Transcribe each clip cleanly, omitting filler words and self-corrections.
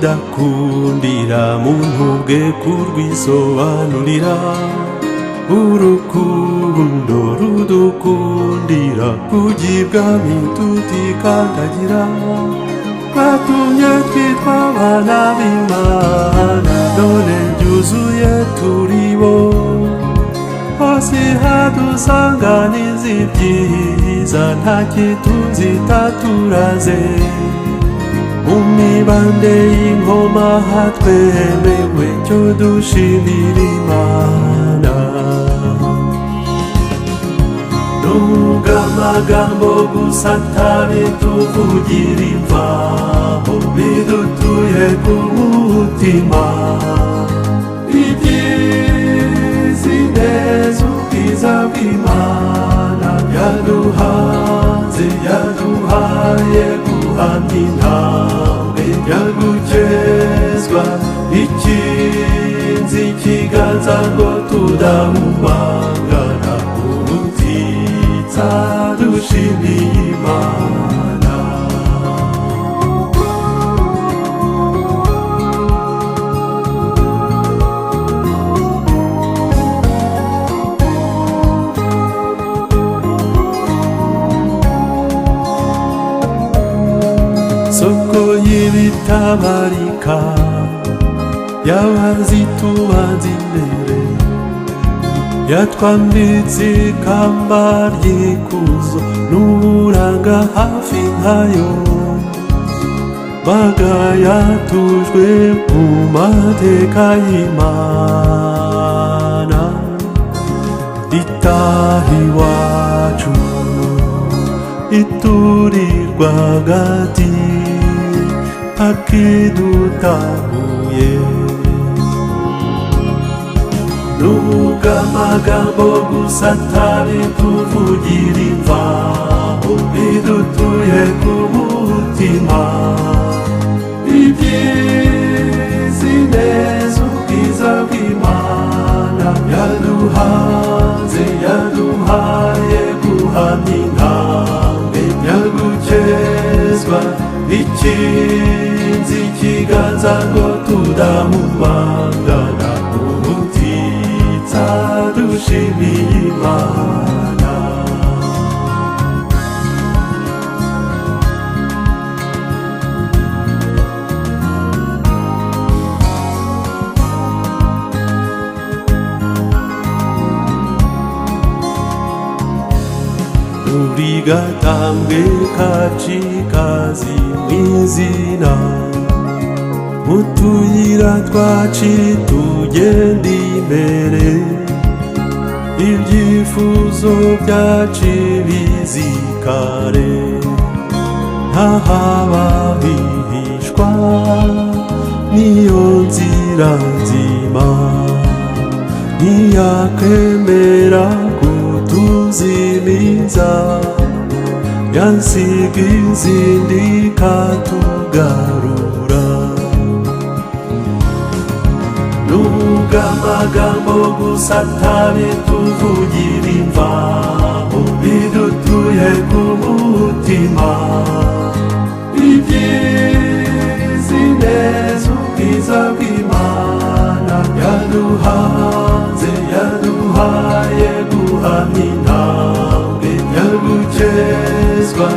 bidakundira muntu bwe kurwisobanurira urukundo rudukundira kugibwami tutikandagira batumye twitwa abana b'Imana none byuzuye turibo hose hadusanganiza ibyiza nta kitunzita turaze mu mibande y'inkoma hatwemewe cyo dushimira Imana nubwo amagambo gusa atabituvugira imvaho bidutuye ku mutima ibyiza ineza ubwiza bw'Imana byaduhanze yaduhaye guhamya intambwe byagukezwa ikinzi ikiganza ngo tudahumangana ubutitsa dushimiye Imana soko y'ibitabarika yabanzi tubanza imbere yatwambitse ikamba ry'ikuzo n'uburanga hafi nkayo baga yatujwe mu mateka y'Imana itaha iwacu iturirwa hagati akidutahuye nubwo amagambo gusa atabituvugira imvaho bidutuye ku mutima ibyiza ineza ubwiza bw'Imana byaduhanze yaduhaye guhamya intambwe byagukezwa ikinzi ikiganza ngo tudahumangana ubutitsa dushimiye Imana uri gatambwe kacikazi mw'izina mu tuyira twaci tugenda imbere ibyifuzo byaci bizikare ntahaba hihishwa niyo nzira nzima ntiyakemera kutuzimiza yansiga izindi katugarura nubwo amagambo gusa atabituvugira imvaho bidutuye ku mutima ibyiza ineza ubwiza bw'Imana byaduhanze yaduhaye guhamya intambwe byagukezwa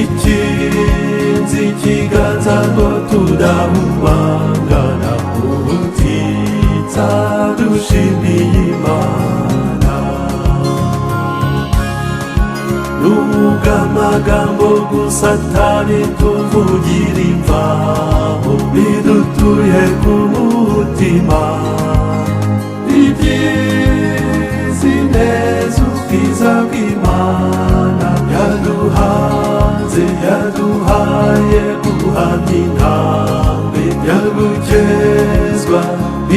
ikinzi ikiganza ngo tudahumangana ubutitsa dushimiye Imana nubwo amagambo gusa atabituvugira imvaho bidutuye ku mutima ibyiza ineza ubwiza bw'Imana byaduhanze yaduhaye guhamya intambwe byagukezwa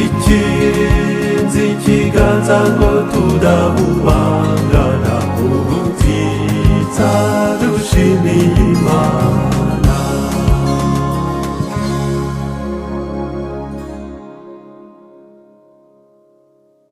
ikinzi ikiganza ngo tudahumangana ubutitsa dushimiye Imana